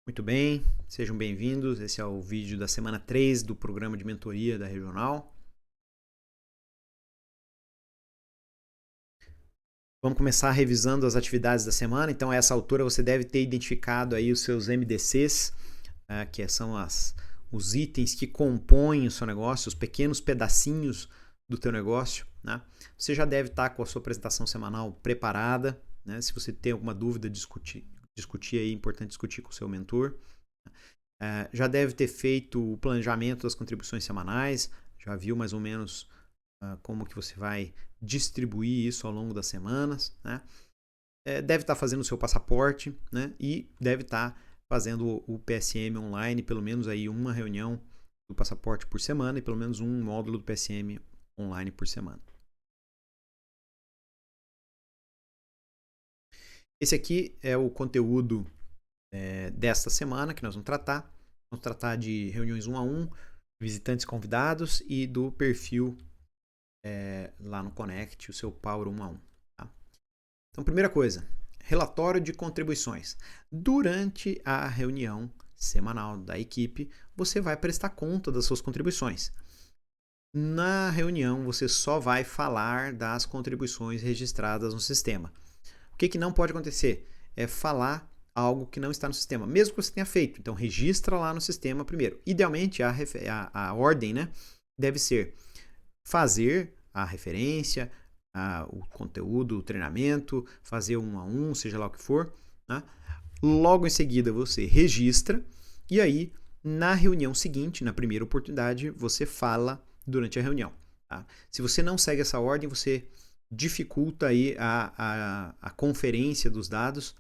Muito bem, sejam bem-vindos. Esse é o vídeo da semana 3 do programa de mentoria da Regional. Vamos começar revisando as atividades da semana. Então, a essa altura, você deve ter identificado aí os seus MDCs, que são os itens que compõem o seu negócio, os pequenos pedacinhos do teu negócio. Né? Você já deve estar com a sua apresentação semanal preparada. Né? Se você tem alguma dúvida, discutir aí, é importante discutir com o seu mentor. Já deve ter feito o planejamento das contribuições semanais, já viu mais ou menos como que você vai distribuir isso ao longo das semanas, né? Deve estar fazendo o seu passaporte, né? E deve estar fazendo o PSM online, pelo menos aí uma reunião do passaporte por semana e pelo menos um módulo do PSM online por semana. Esse aqui é o conteúdo desta semana que nós vamos tratar. Vamos tratar de reuniões 1 a 1, visitantes convidados e do perfil lá no Connect, o seu Power 1 a 1. Tá? Então, primeira coisa, relatório de contribuições. Durante a reunião semanal da equipe, você vai prestar conta das suas contribuições. Na reunião, você só vai falar das contribuições registradas no sistema. O que não pode acontecer? É falar algo que não está no sistema, mesmo que você tenha feito. Então, registra lá no sistema primeiro. Idealmente, a ordem, né, deve ser fazer a referência, o conteúdo, o treinamento, fazer 1 a 1, seja lá o que for. Né? Logo em seguida, você registra e aí, na reunião seguinte, na primeira oportunidade, você fala durante a reunião. Tá? Se você não segue essa ordem, você dificulta aí a conferência dos dados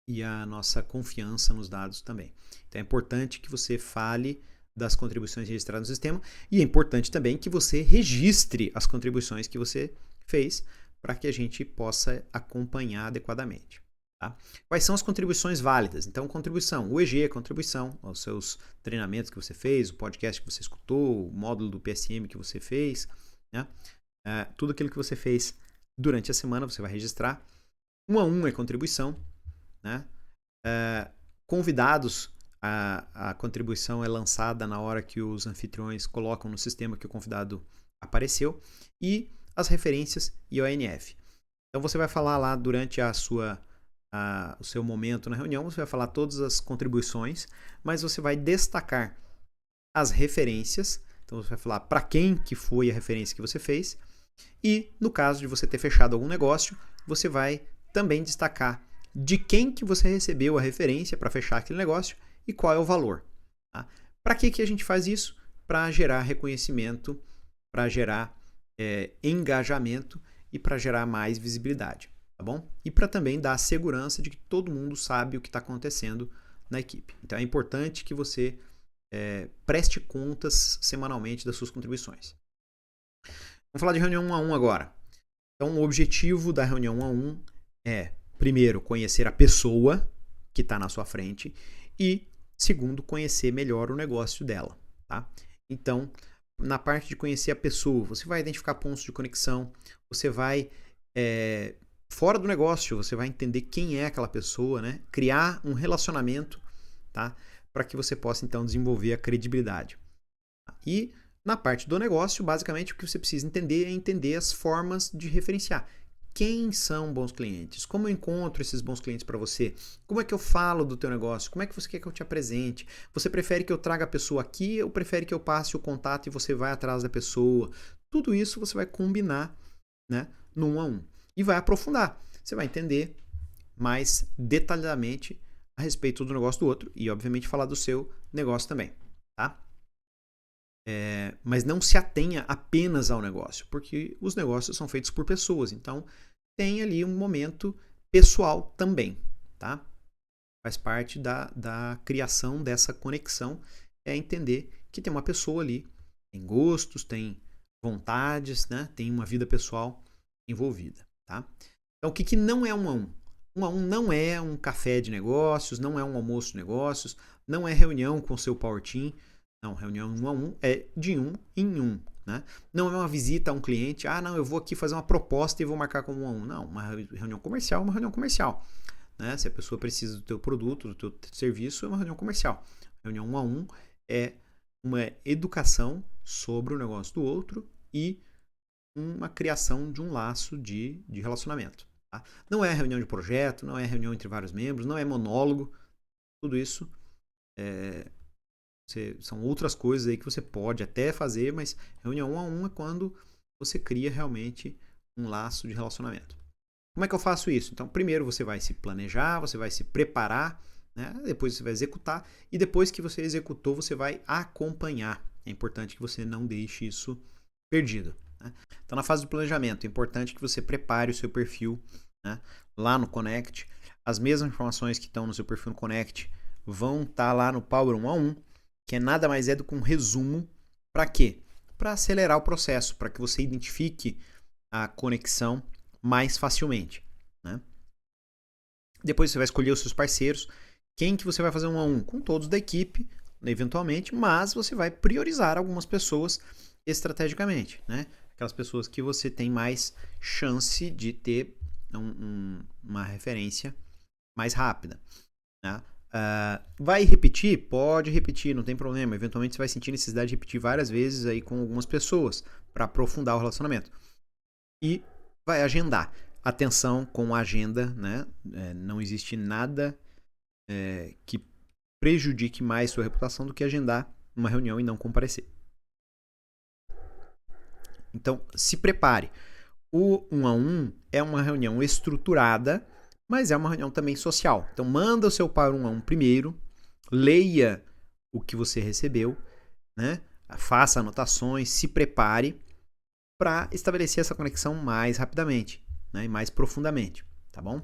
e a nossa confiança nos dados também. Então é importante que você fale das contribuições registradas no sistema e é importante também que você registre as contribuições que você fez para que a gente possa acompanhar adequadamente. Tá? Quais são as contribuições válidas? Então, contribuição, o EG é contribuição aos seus treinamentos que você fez, o podcast que você escutou, o módulo do PSM que você fez, né? Tudo aquilo que você fez durante a semana você vai registrar. 1 a 1 é contribuição. Né? Convidados, a contribuição é lançada na hora que os anfitriões colocam no sistema que o convidado apareceu. E as referências e o ANF. Então você vai falar lá durante o seu momento na reunião, você vai falar todas as contribuições, mas você vai destacar as referências. Então você vai falar para quem que foi a referência que você fez. E no caso de você ter fechado algum negócio, você vai também destacar de quem que você recebeu a referência para fechar aquele negócio e qual é o valor. Tá? Para que a gente faz isso? Para gerar reconhecimento, para gerar engajamento e para gerar mais visibilidade. Tá bom? E para também dar a segurança de que todo mundo sabe o que está acontecendo na equipe. Então é importante que você preste contas semanalmente das suas contribuições. Vamos falar de reunião 1 a 1 agora. Então, o objetivo da reunião 1 a 1 é, primeiro, conhecer a pessoa que está na sua frente e, segundo, conhecer melhor o negócio dela. Tá? Então, na parte de conhecer a pessoa, você vai identificar pontos de conexão, você vai, fora do negócio, você vai entender quem é aquela pessoa, né? Criar um relacionamento, tá? Para que você possa, então, desenvolver a credibilidade. E na parte do negócio, basicamente, o que você precisa entender é entender as formas de referenciar. Quem são bons clientes? Como eu encontro esses bons clientes para você? Como é que eu falo do teu negócio? Como é que você quer que eu te apresente? Você prefere que eu traga a pessoa aqui ou prefere que eu passe o contato e você vai atrás da pessoa? Tudo isso você vai combinar, né, no 1 a 1. E vai aprofundar. Você vai entender mais detalhadamente a respeito do negócio do outro e, obviamente, falar do seu negócio também. Tá? Mas não se atenha apenas ao negócio, porque os negócios são feitos por pessoas, então tem ali um momento pessoal também, tá? Faz parte da criação dessa conexão, é entender que tem uma pessoa ali, tem gostos, tem vontades, né? Tem uma vida pessoal envolvida, tá? Então o que não é 1 a 1? 1 a 1 não é um café de negócios, não é um almoço de negócios, não é reunião com o seu Power Team. Não, reunião 1 a 1 é de 1 em 1. Né? Não é uma visita a um cliente, não, eu vou aqui fazer uma proposta e vou marcar como 1 a 1. Não, uma reunião comercial é uma reunião comercial. né? Se a pessoa precisa do teu produto, do teu serviço, é uma reunião comercial. Reunião 1 a 1 é uma educação sobre o negócio do outro e uma criação de um laço de relacionamento. Tá? Não é reunião de projeto, não é reunião entre vários membros, não é monólogo. Tudo isso são outras coisas aí que você pode até fazer, mas reunião 1 a 1 é quando você cria realmente um laço de relacionamento. Como é que eu faço isso? Então, primeiro você vai se planejar, você vai se preparar, né? Depois você vai executar e depois que você executou, você vai acompanhar. É importante que você não deixe isso perdido. Né? Então, na fase do planejamento, é importante que você prepare o seu perfil, né? Lá no Connect. As mesmas informações que estão no seu perfil no Connect vão estar lá no Power 1 a 1, que é nada mais é do que um resumo. Para quê? Para acelerar o processo, para que você identifique a conexão mais facilmente. Né? Depois você vai escolher os seus parceiros. Quem que você vai fazer 1 a 1? Com todos da equipe, eventualmente, mas você vai priorizar algumas pessoas estrategicamente. Né? Aquelas pessoas que você tem mais chance de ter uma referência mais rápida. Né? Vai repetir? Pode repetir, não tem problema. Eventualmente você vai sentir necessidade de repetir várias vezes aí com algumas pessoas para aprofundar o relacionamento. E vai agendar. Atenção com a agenda, né? Não existe nada que prejudique mais sua reputação do que agendar uma reunião e não comparecer. Então, se prepare. O 1 a 1 é uma reunião estruturada, mas é uma reunião também social. Então, manda o seu Power 1 a 1 primeiro, leia o que você recebeu, né? Faça anotações, se prepare para estabelecer essa conexão mais rapidamente, né? E mais profundamente, tá bom?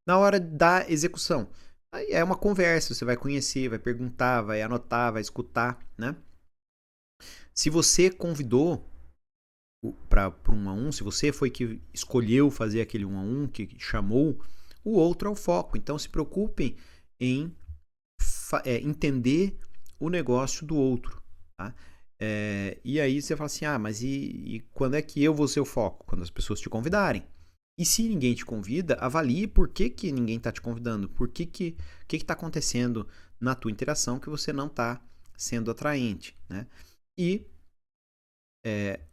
Na hora da execução, aí é uma conversa, você vai conhecer, vai perguntar, vai anotar, vai escutar, né? Se você convidou para um a um, se você foi que escolheu fazer aquele 1 a 1, que chamou, o outro é o foco. Então se preocupem em entender o negócio do outro. Tá? E aí você fala assim, mas e quando é que eu vou ser o foco? Quando as pessoas te convidarem. E se ninguém te convida, avalie por que ninguém está te convidando. Por que está acontecendo na tua interação que você não está sendo atraente. Né? E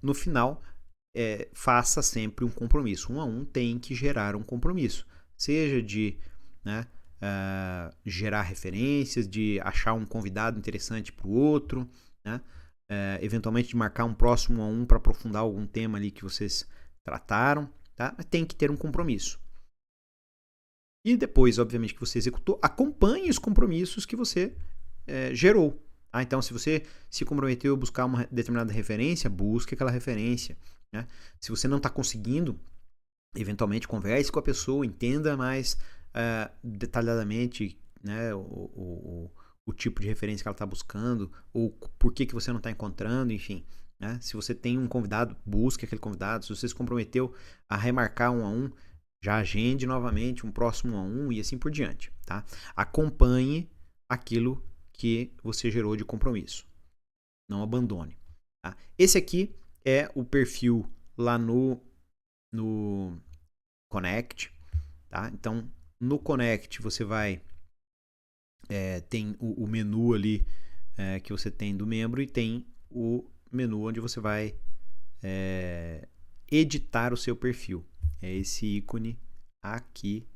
no final, faça sempre um compromisso. 1 a 1 tem que gerar um compromisso. Seja de gerar referências, de achar um convidado interessante para o outro, né? Eventualmente de marcar um próximo 1 a 1 para aprofundar algum tema ali que vocês trataram. Tá? Mas tem que ter um compromisso. E depois, obviamente, que você executou, acompanhe os compromissos que você gerou. Tá? Então, se você se comprometeu a buscar uma determinada referência, busque aquela referência. Né? Se você não está conseguindo, eventualmente converse com a pessoa, entenda mais detalhadamente, né, o tipo de referência que ela está buscando, ou por que você não está encontrando, enfim. Né? Se você tem um convidado, busque aquele convidado. Se você se comprometeu a remarcar 1 a 1, já agende novamente um próximo 1 a 1 e assim por diante. Tá? Acompanhe aquilo que você gerou de compromisso. Não abandone. Tá? Esse aqui é o perfil lá no Connect. Tá? Então, no Connect você vai tem o menu ali que você tem do membro e tem o menu onde você vai editar o seu perfil. É esse ícone aqui.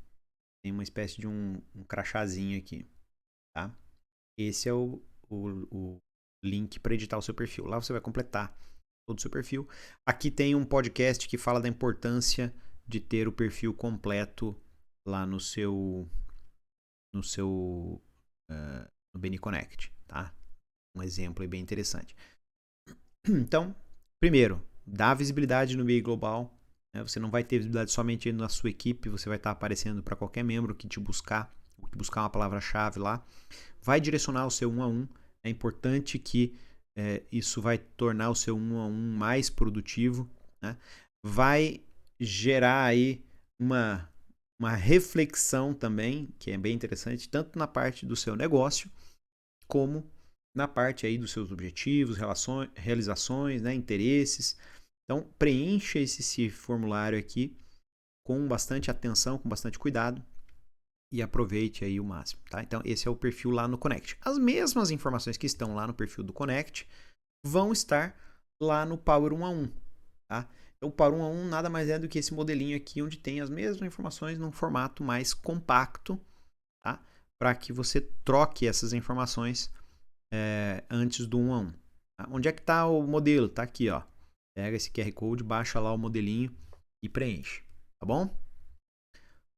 Tem uma espécie de um crachazinho aqui. Tá? Esse é o link para editar o seu perfil. Lá você vai completar todo o seu perfil. Aqui tem um podcast que fala da importância de ter o perfil completo lá no Beni Connect, tá? Um exemplo aí bem interessante. Então, primeiro, dá visibilidade no BI Global. Né? Você não vai ter visibilidade somente na sua equipe, você vai estar aparecendo para qualquer membro que te buscar uma palavra-chave lá. Vai direcionar o seu 1 a 1. É importante que isso vai tornar o seu 1 a 1 mais produtivo. Né? Vai gerar aí uma reflexão também, que é bem interessante, tanto na parte do seu negócio, como na parte aí dos seus objetivos, realizações, né, interesses. Então, preencha esse formulário aqui com bastante atenção, com bastante cuidado, e aproveite aí o máximo, tá? Então, esse é o perfil lá no Connect. As mesmas informações que estão lá no perfil do Connect vão estar lá no Power 1 a 1, tá? Então, o Power 1 a 1 nada mais é do que esse modelinho aqui, onde tem as mesmas informações num formato mais compacto, tá? Para que você troque essas informações antes do 1 a 1. Tá? Onde é que está o modelo? Está aqui, ó. Pega esse QR Code, baixa lá o modelinho e preenche, tá bom?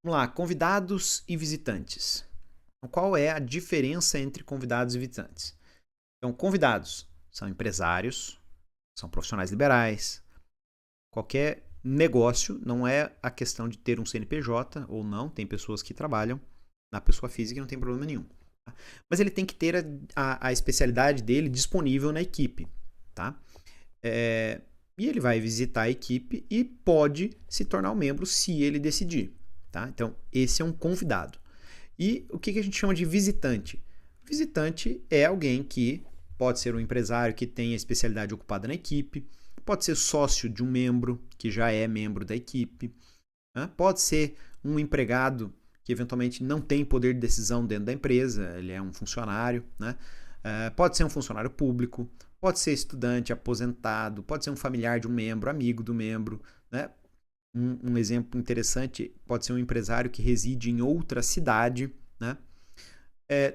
Vamos lá, convidados e visitantes. Então, qual é a diferença entre convidados e visitantes? Então, convidados são empresários, são profissionais liberais, qualquer negócio, não é a questão de ter um CNPJ ou não, tem pessoas que trabalham na pessoa física e não tem problema nenhum. Tá? Mas ele tem que ter a especialidade dele disponível na equipe. Tá? E ele vai visitar a equipe e pode se tornar um membro se ele decidir. Tá? Então, esse é um convidado. E o que a gente chama de visitante? Visitante é alguém que pode ser um empresário que tem a especialidade ocupada na equipe, pode ser sócio de um membro que já é membro da equipe, né? Pode ser um empregado que eventualmente não tem poder de decisão dentro da empresa, ele é um funcionário, né? Pode ser um funcionário público, pode ser estudante, aposentado, pode ser um familiar de um membro, amigo do membro, né? Um exemplo interessante pode ser um empresário que reside em outra cidade, né?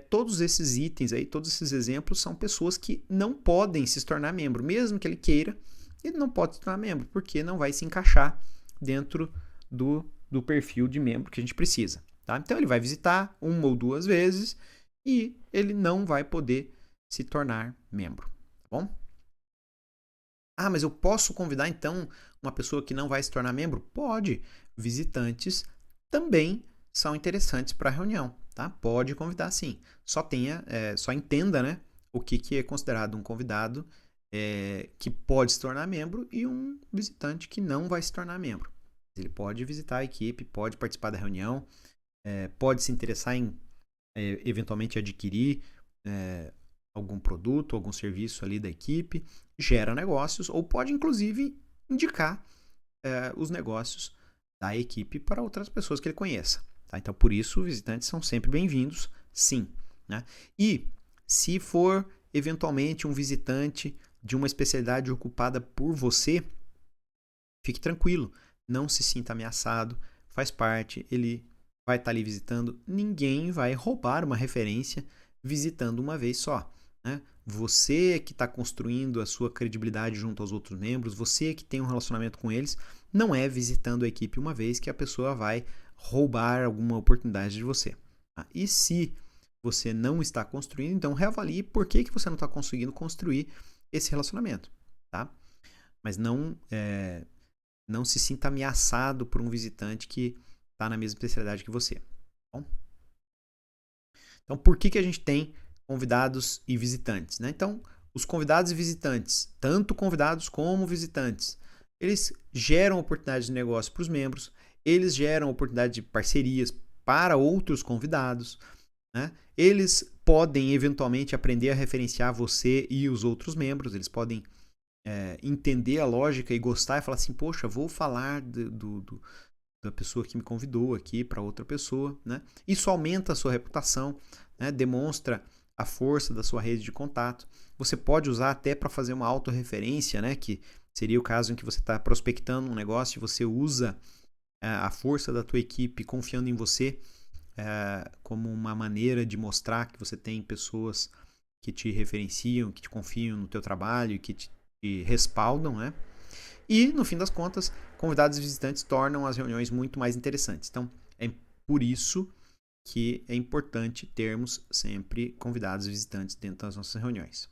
Todos esses itens aí, todos esses exemplos são pessoas que não podem se tornar membro, mesmo que ele queira, ele não pode se tornar membro, porque não vai se encaixar dentro do perfil de membro que a gente precisa. Tá? Então ele vai visitar uma ou duas vezes e ele não vai poder se tornar membro. Tá bom? Ah, mas eu posso convidar então uma pessoa que não vai se tornar membro? Pode. Visitantes também são interessantes para a reunião. Tá? Pode convidar sim. Só entenda, né, o que é considerado um convidado que pode se tornar membro e um visitante que não vai se tornar membro. Ele pode visitar a equipe, pode participar da reunião, pode se interessar em eventualmente adquirir algum produto, algum serviço ali da equipe, gera negócios ou pode inclusive indicar os negócios da equipe para outras pessoas que ele conheça. Tá? Então, por isso, visitantes são sempre bem-vindos, sim. Né? E se for eventualmente um visitante de uma especialidade ocupada por você, fique tranquilo, não se sinta ameaçado, faz parte, ele vai estar ali visitando, ninguém vai roubar uma referência visitando uma vez só. Né? Você que está construindo a sua credibilidade junto aos outros membros, você que tem um relacionamento com eles, não é visitando a equipe uma vez que a pessoa vai roubar alguma oportunidade de você. Tá? E se você não está construindo, então reavalie por que você não está conseguindo construir esse relacionamento. Tá? Mas não se sinta ameaçado por um visitante que está na mesma especialidade que você. Tá bom? Então, por que a gente tem convidados e visitantes? Né? Então, os convidados e visitantes, tanto convidados como visitantes, eles geram oportunidades de negócio para os membros, eles geram oportunidade de parcerias para outros convidados, né? Eles podem eventualmente aprender a referenciar você e os outros membros, eles podem entender a lógica e gostar e falar assim, poxa, vou falar da pessoa que me convidou aqui para outra pessoa. Né? Isso aumenta a sua reputação, né? Demonstra a força da sua rede de contato. Você pode usar até para fazer uma autorreferência, né? Que seria o caso em que você está prospectando um negócio e você usa a força da tua equipe confiando em você como uma maneira de mostrar que você tem pessoas que te referenciam, que te confiam no teu trabalho, que te respaldam, né? E, no fim das contas, convidados e visitantes tornam as reuniões muito mais interessantes. Então, é por isso que é importante termos sempre convidados e visitantes dentro das nossas reuniões.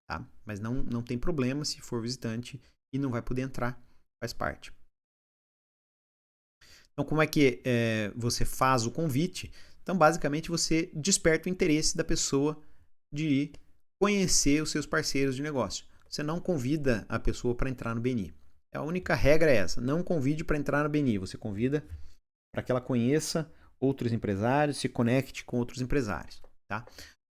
Tá? Mas não tem problema se for visitante e não vai poder entrar, faz parte. Então, como é que você faz o convite? Então, basicamente, você desperta o interesse da pessoa de conhecer os seus parceiros de negócio. Você não convida a pessoa para entrar no BNI. A única regra é essa, não convide para entrar no BNI. Você convida para que ela conheça outros empresários, se conecte com outros empresários. Tá?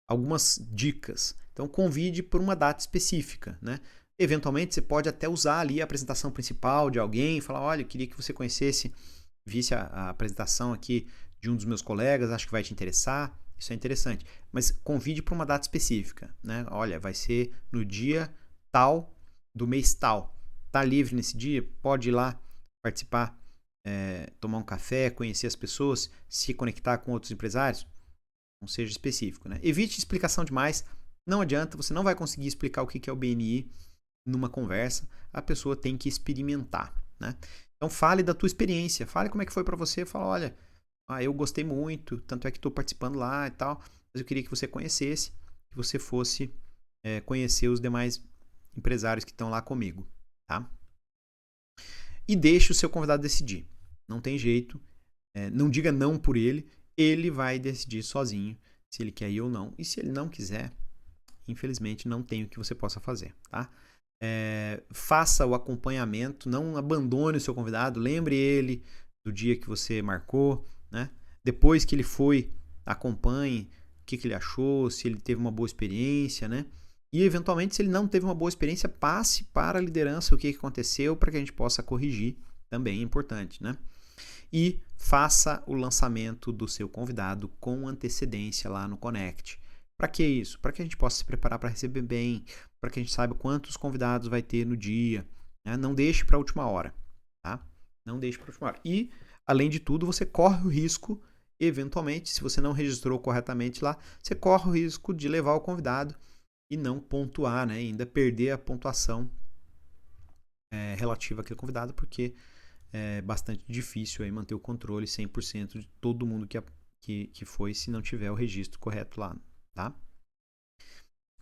Algumas dicas. Então, convide por uma data específica. Né? Eventualmente, você pode até usar ali a apresentação principal de alguém e falar, olha, eu queria que você conhecesse, visse a apresentação aqui de um dos meus colegas, acho que vai te interessar, isso é interessante. Mas convide para uma data específica, né? Olha, vai ser no dia tal do mês tal. Tá livre nesse dia? Pode ir lá participar, tomar um café, conhecer as pessoas, se conectar com outros empresários. Não seja específico, né? Evite explicação demais. Não adianta, você não vai conseguir explicar o que é o BNI numa conversa. A pessoa tem que experimentar, né? Então fale da tua experiência, fale como é que foi para você, fala, olha, eu gostei muito, tanto é que estou participando lá e tal, mas eu queria que você conhecesse, que você fosse conhecer os demais empresários que estão lá comigo, tá? E deixe o seu convidado decidir. Não tem jeito, não diga não por ele, ele vai decidir sozinho se ele quer ir ou não. E se ele não quiser, infelizmente não tem o que você possa fazer, tá? Faça o acompanhamento, não abandone o seu convidado, lembre ele do dia que você marcou, né? Depois que ele foi, acompanhe o que ele achou, se ele teve uma boa experiência, né? E eventualmente, se ele não teve uma boa experiência, passe para a liderança o que aconteceu para que a gente possa corrigir, também é importante, né? E faça o lançamento do seu convidado com antecedência lá no Connect. Para que isso? Para que a gente possa se preparar para receber bem, para que a gente saiba quantos convidados vai ter no dia, né? Não deixe para a última hora, tá? Não deixe para a última hora. E, além de tudo, você corre o risco, eventualmente, se você não registrou corretamente lá, você corre o risco de levar o convidado e não pontuar, né? Ainda perder a pontuação relativa àquele convidado, porque é bastante difícil aí manter o controle 100% de todo mundo que foi, se não tiver o registro correto lá, tá?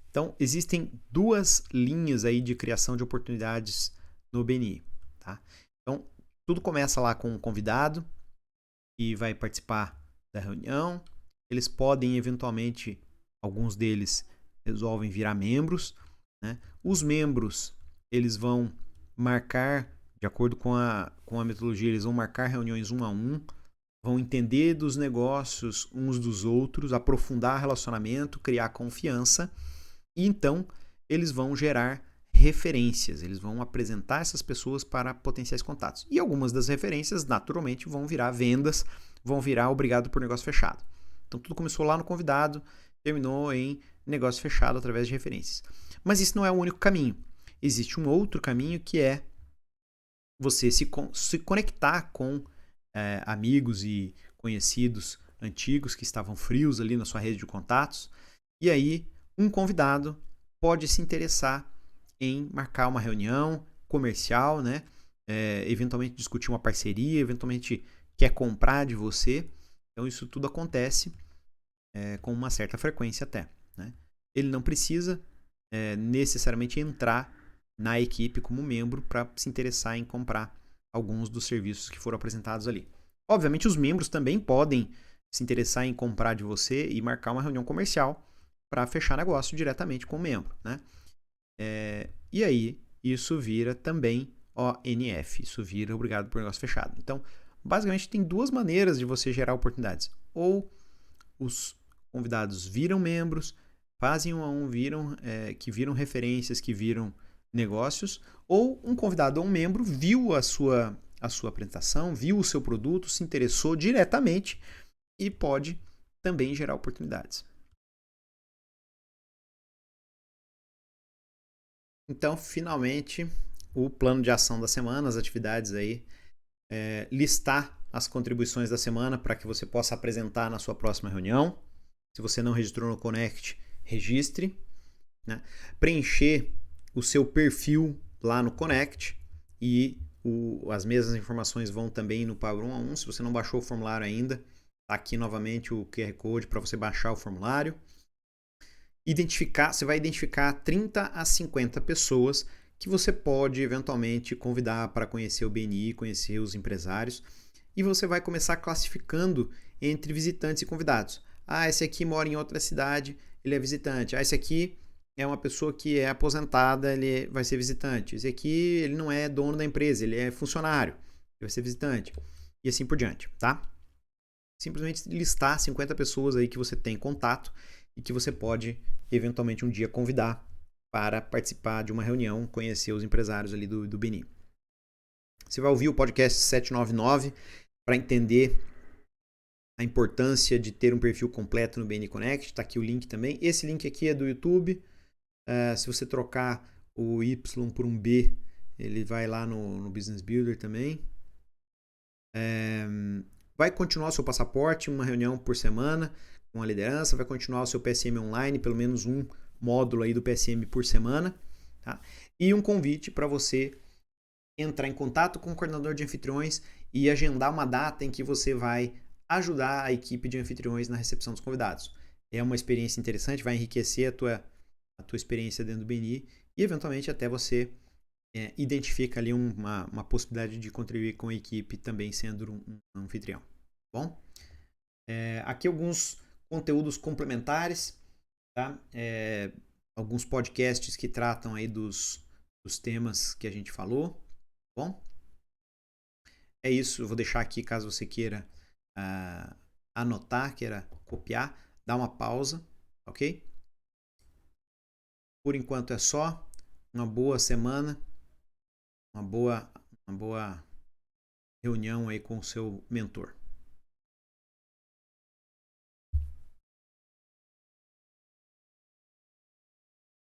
Então, existem duas linhas aí de criação de oportunidades no BNI, tá? Então, tudo começa lá com um convidado que vai participar da reunião. Eles podem, eventualmente, alguns deles resolvem virar membros, né? Os membros, eles vão marcar, de acordo com a metodologia, eles vão marcar reuniões 1 a 1, vão entender dos negócios uns dos outros, aprofundar relacionamento, criar confiança, e então eles vão gerar referências, eles vão apresentar essas pessoas para potenciais contatos. E algumas das referências, naturalmente, vão virar vendas, vão virar obrigado por negócio fechado. Então tudo começou lá no convidado, terminou em negócio fechado através de referências. Mas isso não é o único caminho. Existe um outro caminho que é você se conectar com amigos e conhecidos antigos que estavam frios ali na sua rede de contatos. E aí um convidado pode se interessar em marcar uma reunião comercial, né? Eventualmente discutir uma parceria, eventualmente quer comprar de você. Então isso tudo acontece com uma certa frequência até, né? Ele não precisa necessariamente entrar na equipe como membro para se interessar em comprar alguns dos serviços que foram apresentados ali. Obviamente os membros também podem se interessar em comprar de você e marcar uma reunião comercial para fechar negócio diretamente com o membro, né? E aí isso vira também ONF, isso vira obrigado por negócio fechado. Então, basicamente tem duas maneiras de você gerar oportunidades. Ou os convidados viram membros, fazem 1 a 1, que viram referências, que viram negócios, ou um convidado ou um membro viu a sua apresentação, viu o seu produto, se interessou diretamente e pode também gerar oportunidades. Então, finalmente, o plano de ação da semana, as atividades aí, listar as contribuições da semana para que você possa apresentar na sua próxima reunião. Se você não registrou no Connect, registre, né? Preencher o seu perfil lá no Connect e as mesmas informações vão também no Power 1 a 1. Se você não baixou o formulário ainda, está aqui novamente o QR Code para você baixar o formulário. Você vai identificar 30 a 50 pessoas que você pode eventualmente convidar para conhecer o BNI, conhecer os empresários, e você vai começar classificando entre visitantes e convidados. Esse aqui mora em outra cidade, ele é visitante. Esse aqui é uma pessoa que é aposentada, ele vai ser visitante. Esse aqui, ele não é dono da empresa, ele é funcionário, ele vai ser visitante. E assim por diante, tá? Simplesmente listar 50 pessoas aí que você tem contato e que você pode, eventualmente, um dia convidar para participar de uma reunião, conhecer os empresários ali do BNI. Você vai ouvir o podcast 799 para entender a importância de ter um perfil completo no BN Connect. Está aqui o link também. Esse link aqui é do YouTube. Se você trocar o Y por um B, ele vai lá no Business Builder também. Vai continuar o seu passaporte, uma reunião por semana com a liderança. Vai continuar o seu PSM online, pelo menos um módulo aí do PSM por semana. Tá? E um convite para você entrar em contato com o coordenador de anfitriões e agendar uma data em que você vai ajudar a equipe de anfitriões na recepção dos convidados. É uma experiência interessante, vai enriquecer a tua experiência dentro do BNI e eventualmente até você identifica ali uma possibilidade de contribuir com a equipe também sendo um anfitrião. Bom, aqui alguns conteúdos complementares, tá? Alguns podcasts que tratam aí dos temas que a gente falou. Bom, é isso. Eu vou deixar aqui caso você queira anotar, queira copiar, dá uma pausa, ok? Por enquanto é só. Uma boa semana, uma boa reunião aí com o seu mentor.